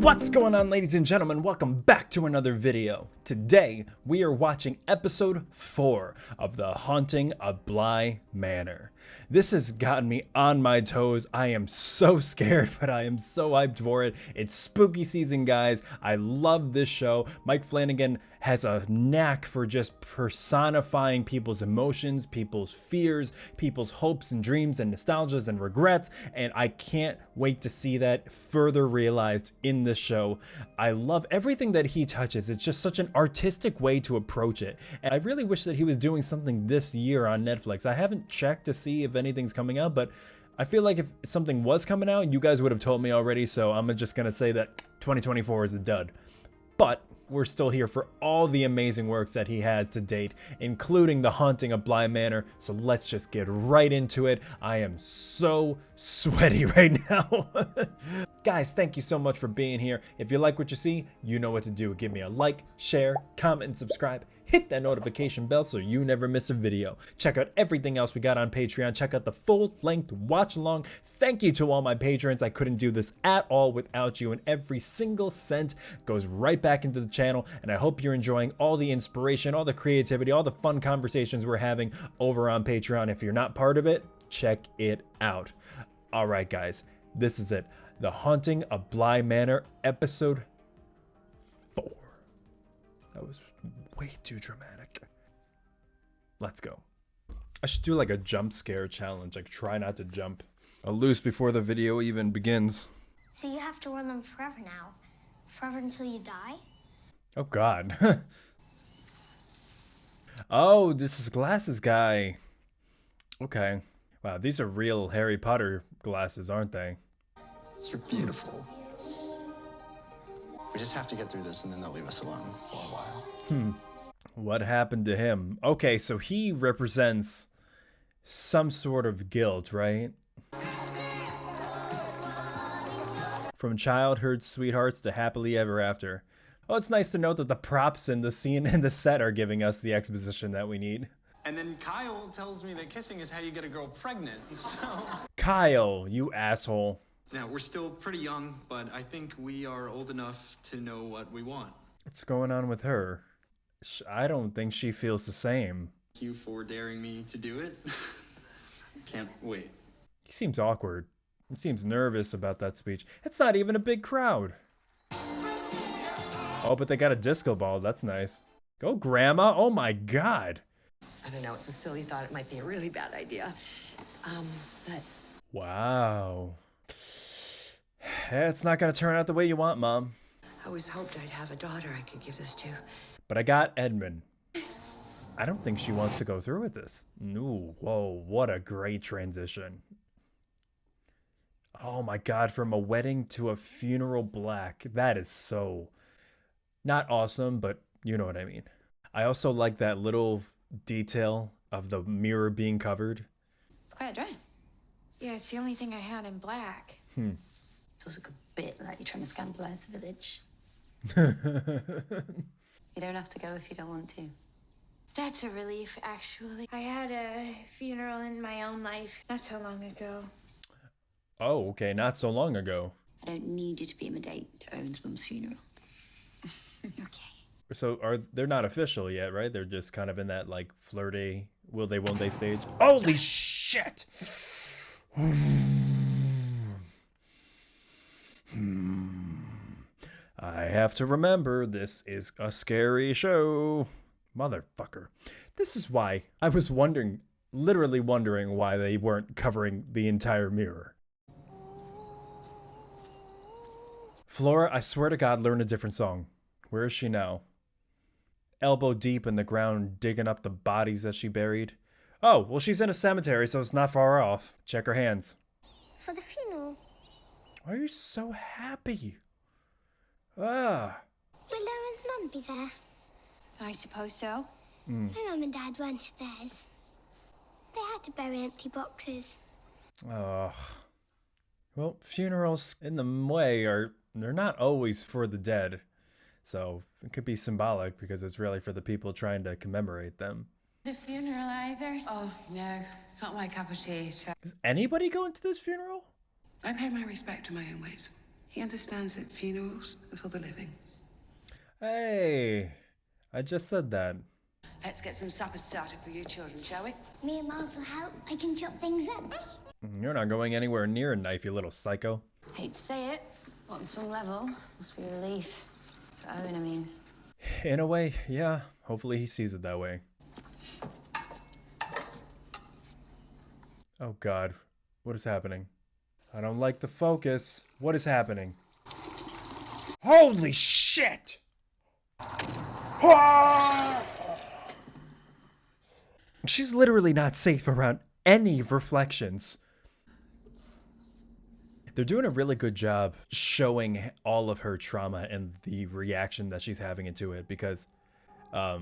What's going on, ladies and gentlemen? Welcome back to another video. Today we are watching episode 4 of The Haunting of Bly Manor. This has gotten me on my toes. I am so scared, but I am so hyped for it. It's spooky season, guys. I love this show. Mike Flanagan has a knack for just personifying people's emotions, people's fears, people's hopes and dreams and nostalgias and regrets, and I can't wait to see that further realized in this show. I love everything that he touches. It's just such an artistic way to approach it, and I really wish that he was doing something this year on Netflix. I haven't checked to see if anything's coming out, but I feel like if something was coming out, you guys would have told me already, so I'm just gonna say that 2024 is a dud. But we're still here for all the amazing works that he has to date, including The Haunting of Bly Manor. So let's just get right into it. I am so sweaty right now. Guys, thank you so much for being here. If you like what you see, you know what to do. Give me a like, share, comment, and subscribe. Hit that notification bell so you never miss a video. Check out everything else we got on Patreon. Check out the full-length watch-along. Thank you to all my patrons. I couldn't do this at all without you, and every single cent goes right back into the channel, and I hope you're enjoying all the inspiration, all the creativity, all the fun conversations we're having over on Patreon. If you're not part of it, check it out. All right, guys, this is it. The Haunting of Bly Manor, episode 4. That was way too dramatic. Let's go. I should do like a jump scare challenge, like try not to jump. I'll lose before the video even begins. So you have to wear them forever now? Forever until you die? Oh god. Oh, this is glasses guy. Okay. Wow, these are real Harry Potter glasses, aren't they? You're beautiful. We just have to get through this and then they'll leave us alone for a while. What happened to him? Okay, so he represents some sort of guilt, right? From childhood sweethearts to happily ever after. Oh, it's nice to note that the props in the scene and the set are giving us the exposition that we need. And then Kyle tells me that kissing is how you get a girl pregnant, so... Kyle, you asshole. Now, we're still pretty young, but I think we are old enough to know what we want. What's going on with her? I don't think she feels the same. Thank you for daring me to do it. Can't wait. He seems awkward. He seems nervous about that speech. It's not even a big crowd. Oh, but they got a disco ball. That's nice. Go, Grandma. Oh my God. I don't know. It's a silly thought. It might be a really bad idea. But... Wow. It's not going to turn out the way you want, Mom. I always hoped I'd have a daughter I could give this to. But I got Edmund. I don't think she wants to go through with this. Ooh, whoa, what a great transition. Oh my God, from a wedding to a funeral black. That is so not awesome, but you know what I mean. I also like that little detail of the mirror being covered. It's quite a dress. Yeah, it's the only thing I had in black. Does look a bit like you're trying to scandalise the village. You don't have to go if you don't want to. That's a relief, actually. I had a funeral in my own life not so long ago. Oh, okay, not so long ago. I don't need you to be my date to Owen's mum's funeral. Okay. So they're not official yet, right? They're just kind of in that like flirty, will they, won't they stage. Holy shit! I have to remember this is a scary show. Motherfucker. This is why I was wondering, literally wondering why they weren't covering the entire mirror. Flora, I swear to God, learn a different song. Where is she now? Elbow deep in the ground, digging up the bodies that she buried. Oh, well, she's in a cemetery, so it's not far off. Check her hands. For the funeral. Why are you so happy? Ah. Will Lauren's mum be there? I suppose so. My mum and dad weren't at theirs. They had to bury empty boxes. Oh. Well, funerals in the way they're not always for the dead. So it could be symbolic because it's really for the people trying to commemorate them. The funeral either? Oh, no. It's not my cup of tea. Is anybody going to this funeral? I pay my respect to my own ways. He understands that funerals are for the living. Hey, I just said that. Let's get some supper started for you children, shall we? Me and Miles will help. I can chop things up. You're not going anywhere near a knife, you little psycho. Hate to say it, but on some level, must be a relief. For Owen, I mean. In a way, yeah. Hopefully he sees it that way. Oh God, what is happening? I don't like the focus. What is happening? Holy shit! Ah! She's literally not safe around any reflections. They're doing a really good job showing all of her trauma and the reaction that she's having into it because, oh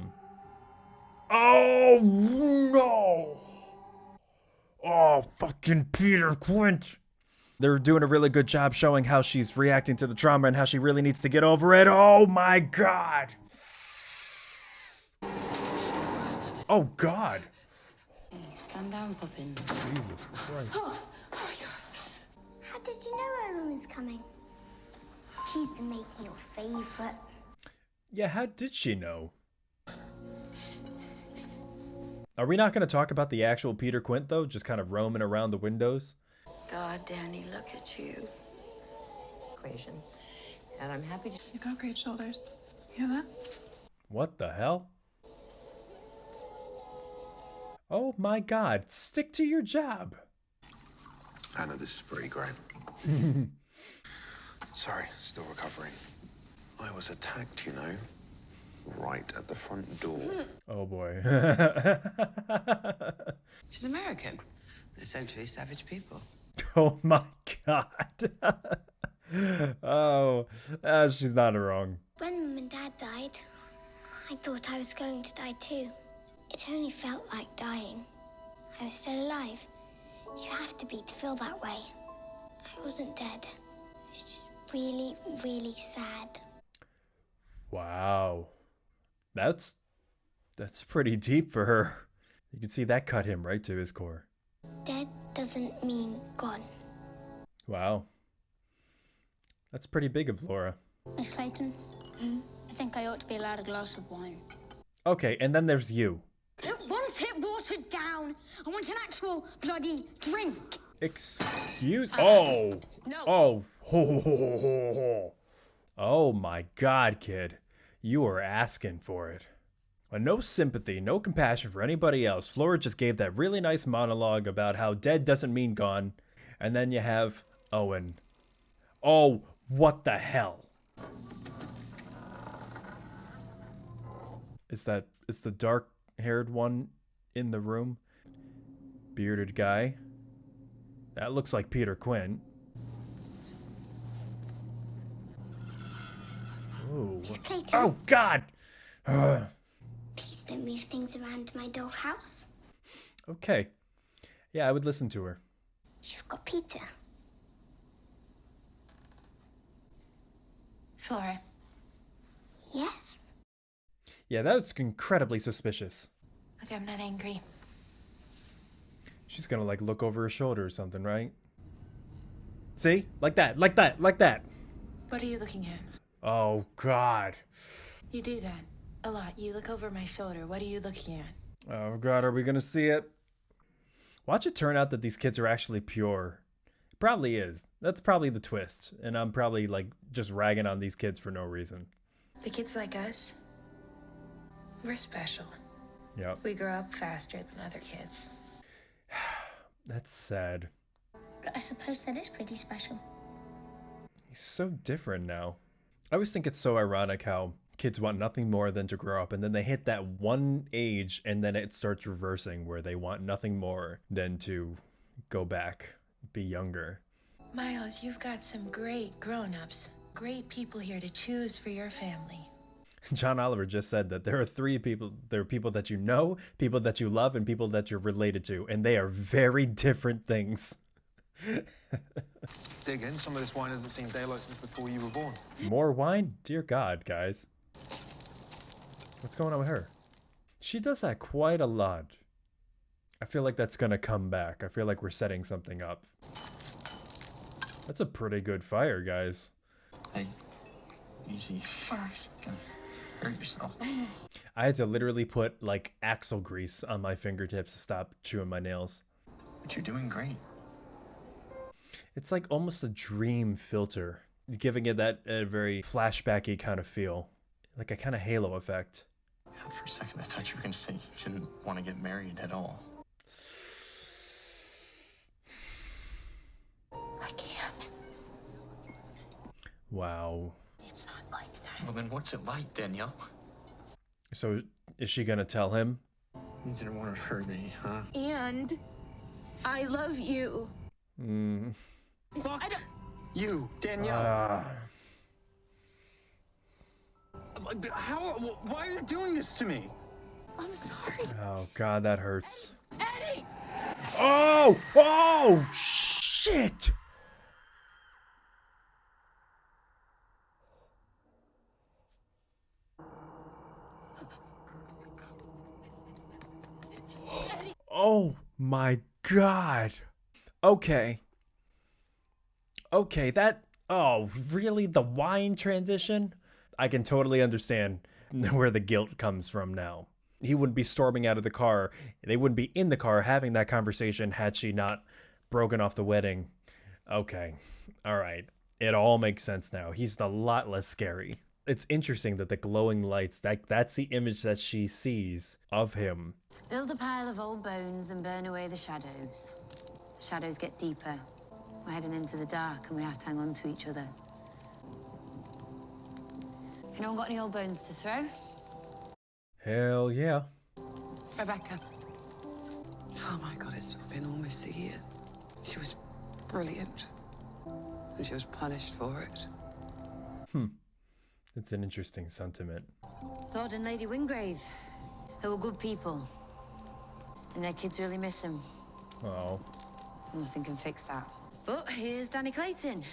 no! Oh, fucking Peter Quint! They're doing a really good job showing how she's reacting to the trauma and how she really needs to get over it. Oh my God! Oh God! Hey, stand down, Poppins. Jesus Christ. How did you know Owen was coming? She's been making your favourite. Yeah, how did she know? Are we not going to talk about the actual Peter Quint, though? Just kind of roaming around the windows? God, Danny, look at you. Equation. And I'm happy to. You got great shoulders. You hear that? What the hell? Oh my God, stick to your job. Anna, this is pretty great. Sorry, still recovering. I was attacked, you know, right at the front door. Oh boy. She's American. Essentially savage people. Oh my God. Oh, she's not wrong. When Mum and Dad died, I thought I was going to die too. It only felt like dying. I was still alive. You have to be to feel that way. I wasn't dead. It's just really, really sad. Wow. That's pretty deep for her. You can see that cut him right to his core. Dead doesn't mean gone. Wow. That's pretty big of Laura. Miss Clayton, I think I ought to be allowed a glass of wine. Okay, and then there's you. I don't want it watered down. I want an actual bloody drink. Excuse... Oh! No. Oh! Ho, ho, ho, ho, ho. Oh my God, kid. You are asking for it. No sympathy, no compassion for anybody else. Flora just gave that really nice monologue about how dead doesn't mean gone. And then you have Owen. Oh, what the hell? Is the dark-haired one in the room? Bearded guy. That looks like Peter Quint. Ooh. Miss Clayton. Oh, God! Please don't move things around my dollhouse. Okay. Yeah, I would listen to her. You've got Peter. Flora. Yes? Yeah, that's incredibly suspicious. Look, I'm not angry. She's gonna, like, look over her shoulder or something, right? See? Like that, like that, like that! What are you looking at? Oh, God. You do that a lot. You look over my shoulder. What are you looking at? Oh, God, are we gonna see it? Watch it turn out that these kids are actually pure. It probably is. That's probably the twist. And I'm probably, like, just ragging on these kids for no reason. The kids like us, we're special. Yep. We grow up faster than other kids. That's sad. I suppose that is pretty special. He's so different now. I always think it's so ironic how kids want nothing more than to grow up, and then they hit that one age, and then it starts reversing where they want nothing more than to go back, be younger. Miles, you've got some great grown-ups. Great people here to choose for your family. John Oliver just said that there are three people. There are people that you know, people that you love, and people that you're related to, and they are very different things. Dig in. Some of this wine hasn't seen daylight since before you were born. More wine? Dear God, guys. What's going on with her? She does that quite a lot. I feel like that's gonna come back. I feel like we're setting something up. That's a pretty good fire, guys. Hey, easy. Gonna hurt yourself. I had to literally put like axle grease on my fingertips to stop chewing my nails. But you're doing great. It's like almost a dream filter, giving it that very flashbacky kind of feel, like a kind of halo effect. God, for a second, I thought you were gonna say you didn't want to get married at all. I can't. Wow. It's not like that. Well, then what's it like, Danielle? So is she gonna tell him? You didn't want to hurt me, huh? And I love you. Fuck you, Danielle. Why are you doing this to me? I'm sorry. Oh God, that hurts. Eddie! Oh! Oh! Shit! Oh my God. Okay. Okay, that... Oh, really? The wine transition? I can totally understand where the guilt comes from now. He wouldn't be storming out of the car. They wouldn't be in the car having that conversation had she not broken off the wedding. Okay. All right. It all makes sense now. He's a lot less scary. It's interesting that the glowing lights, that's the image that she sees of him. Build a pile of old bones and burn away the shadows. The shadows get deeper. We're heading into the dark and we have to hang on to each other. Anyone got any old bones to throw? Hell yeah. Rebecca. Oh my God, it's been almost a year. She was brilliant. And she was punished for it. It's an interesting sentiment. Lord and Lady Wingrave. They were good people. And their kids really miss them. Oh. Nothing can fix that. But here's Danny Clayton.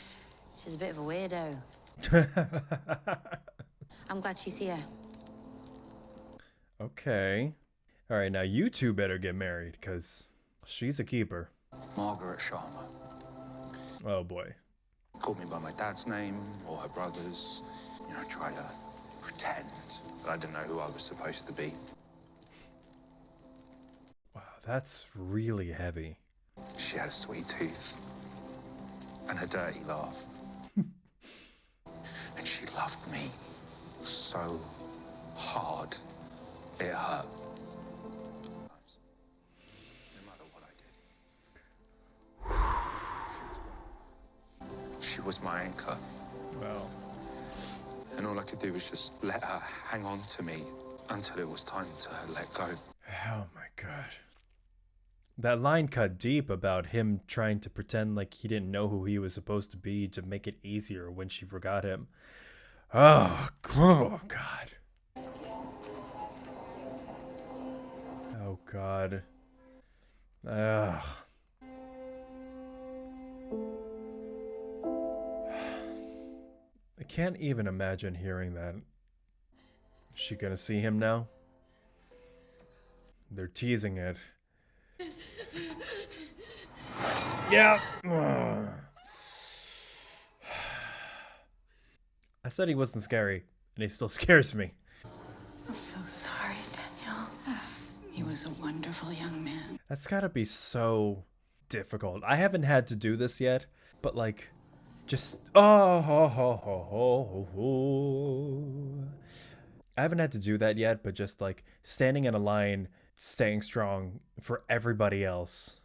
She's a bit of a weirdo. I'm glad she's here. Okay. All right, now you two better get married, because she's a keeper. Margaret Sharma. Oh boy. Called me by my dad's name or her brother's. You know, try to pretend that I didn't know who I was supposed to be. Wow, that's really heavy. She had a sweet tooth and a dirty laugh. And she loved me so hard, it hurt. No matter what I did. She was my anchor. Wow. And all I could do was just let her hang on to me until it was time to let go. Oh my God. That line cut deep about him trying to pretend like he didn't know who he was supposed to be to make it easier when she forgot him. Oh God. Oh God. Ugh. I can't even imagine hearing that. Is she gonna see him now? They're teasing it. Yeah. I said he wasn't scary, and he still scares me. I'm so sorry, Danielle. He was a wonderful young man. That's gotta be so difficult. I haven't had to do this yet, but like, just I haven't had to do that yet, but just like standing in a line, staying strong for everybody else.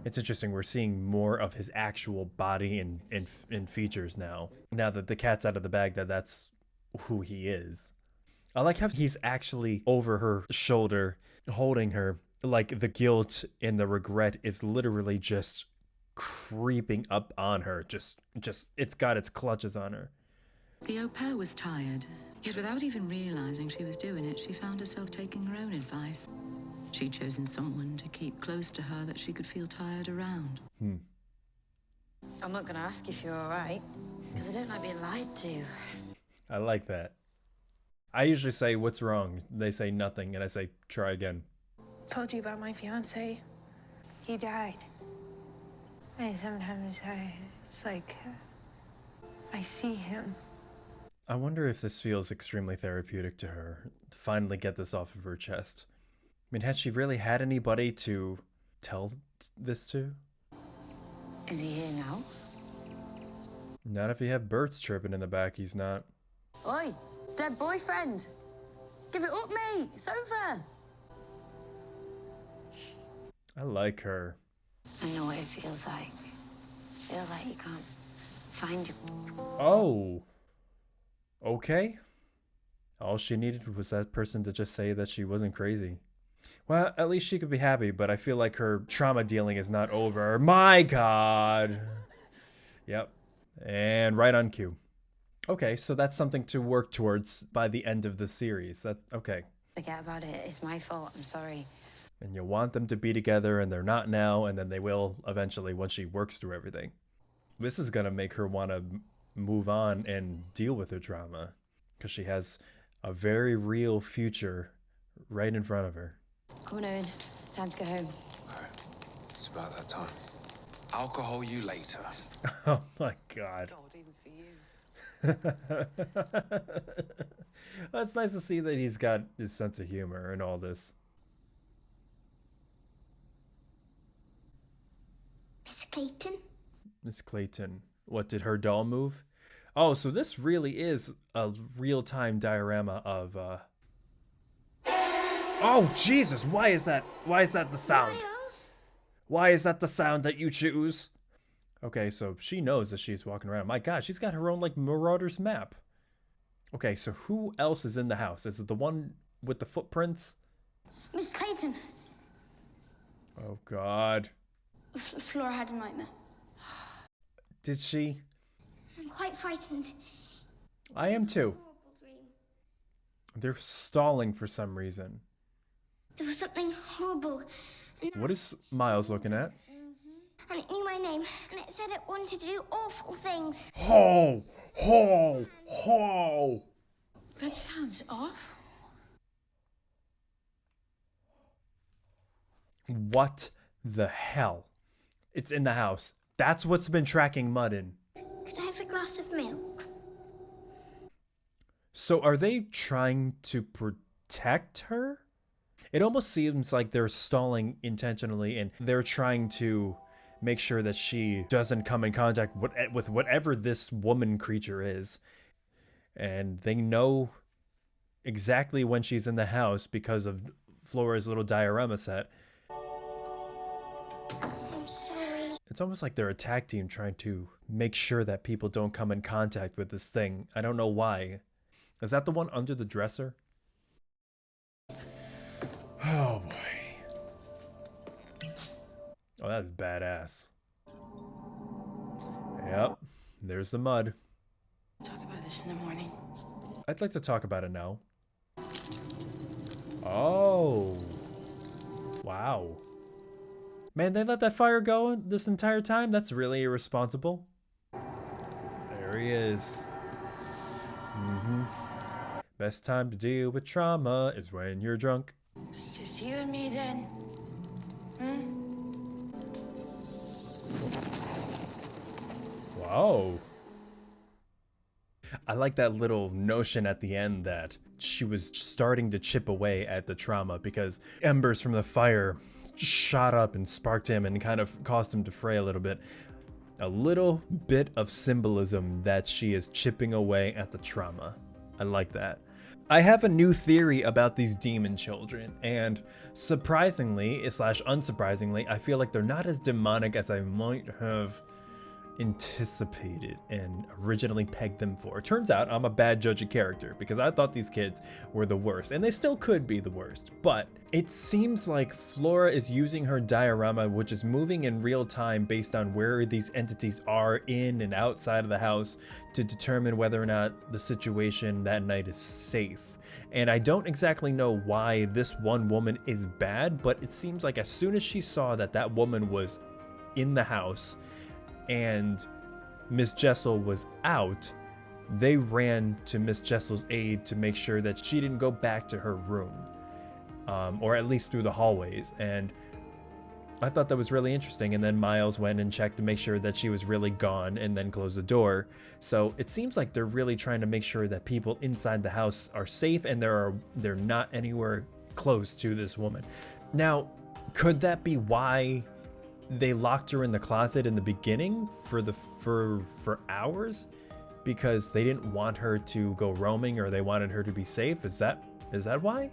It's interesting. We're seeing more of his actual body and features now. Now that the cat's out of the bag, that's who he is. I like how he's actually over her shoulder, holding her. Like the guilt and the regret is literally just creeping up on her. Just it's got its clutches on her. The au pair was tired, yet without even realizing she was doing it, she found herself taking her own advice. She'd chosen someone to keep close to her that she could feel tired around. I'm not going to ask if you're all right, because I don't like being lied to. I like that. I usually say, "What's wrong?" They say nothing, and I say, "Try again." Told you about my fiance. He died. And sometimes it's like I see him. I wonder if this feels extremely therapeutic to her, to finally get this off of her chest. I mean, had she really had anybody to tell this to? Is he here now? Not if you have birds chirping in the back, he's not. Oi, dead boyfriend. Give it up, mate. It's over. I like her. I know what it feels like. Feel like you can't find you. Oh. Okay. All she needed was that person to just say that she wasn't crazy. Well, at least she could be happy, but I feel like her trauma dealing is not over. My God. Yep. And right on cue. Okay, so that's something to work towards by the end of the series. That's okay. Forget about it. It's my fault. I'm sorry. And you want them to be together, and they're not now, and then they will eventually once she works through everything. This is going to make her want to move on and deal with her trauma, because she has a very real future right in front of her. Come on, Owen. Time to go home. Okay. It's about that time. Alcohol you later. Oh my God. God, even for you. Well, it's nice to see that he's got his sense of humor and all this. Miss Clayton? Miss Clayton. What, did her doll move? Oh, so this really is a real-time diorama of, Oh, Jesus! Why is that the sound? Miles? Why is that the sound that you choose? Okay, so she knows that she's walking around. My God, she's got her own, like, Marauder's map. Okay, so who else is in the house? Is it the one with the footprints? Miss Clayton. Oh, God. Flora had a nightmare. Did she? I'm quite frightened. I am too. Horrible dream. They're stalling for some reason. There was something horrible. What is Miles looking at? And it knew my name, and it said it wanted to do awful things. Ho! Ho! Ho! That sounds awful. What the hell? It's in the house. That's what's been tracking Muddin. Could I have a glass of milk? So are they trying to protect her? It almost seems like they're stalling intentionally, and they're trying to make sure that she doesn't come in contact with whatever this woman creature is. And they know exactly when she's in the house because of Flora's little diorama set. I'm sorry. It's almost like they're a tag team trying to make sure that people don't come in contact with this thing. I don't know why. Is that the one under the dresser? Oh boy. Oh, that's badass. Yep, there's the mud. Talk about this in the morning. I'd like to talk about it now. Oh. Wow. Man, they let that fire go this entire time? That's really irresponsible. There he is. Best time to deal with trauma is when you're drunk. It's just you and me then. Wow. I like that little notion at the end that she was starting to chip away at the trauma because embers from the fire shot up and sparked him and kind of caused him to fray a little bit. A little bit of symbolism that she is chipping away at the trauma. I like that. I have a new theory about these demon children, and surprisingly, / unsurprisingly, I feel like they're not as demonic as I might have anticipated and originally pegged them for. Turns out I'm a bad judge of character because I thought these kids were the worst, and they still could be the worst, but it seems like Flora is using her diorama, which is moving in real time based on where these entities are in and outside of the house, to determine whether or not the situation that night is safe. And I don't exactly know why this one woman is bad, but it seems like as soon as she saw that that woman was in the house and Miss Jessel was out, they ran to Miss Jessel's aid to make sure that she didn't go back to her room, or at least through the hallways. And I thought that was really interesting. And then Miles went and checked to make sure that she was really gone and then closed the door. So it seems like they're really trying to make sure that people inside the house are safe and they're not anywhere close to this woman. Now, could that be why they locked her in the closet in the beginning for hours? Because they didn't want her to go roaming, or they wanted her to be safe? Is that why?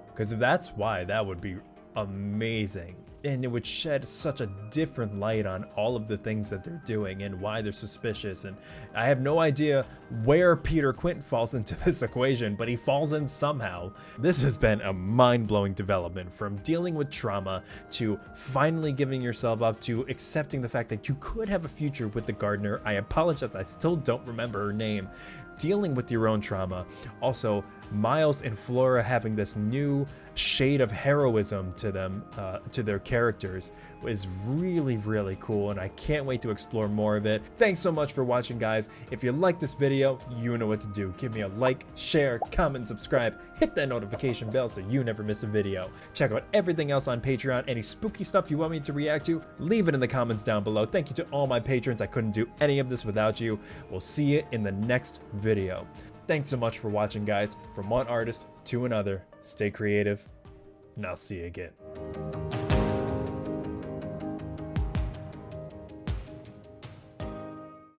Because if that's why, that would be amazing. And it would shed such a different light on all of the things that they're doing and why they're suspicious. And I have no idea where Peter Quint falls into this equation, but he falls in somehow. This has been a mind-blowing development, from dealing with trauma to finally giving yourself up to accepting the fact that you could have a future with the gardener. I apologize, I still don't remember her name. Dealing with your own trauma. Also, Miles and Flora having this new shade of heroism to them, to their characters, is really, really cool, and I can't wait to explore more of it. Thanks so much for watching, guys. If you like this video, you know what to do. Give me a like, share, comment, subscribe, hit that notification bell so you never miss a video. Check out everything else on Patreon. Any spooky stuff you want me to react to, leave it in the comments down below. Thank you to all my patrons. I couldn't do any of this without you. We'll see you in the next video. Thanks so much for watching, guys. From one artist to another, stay creative, and I'll see you again.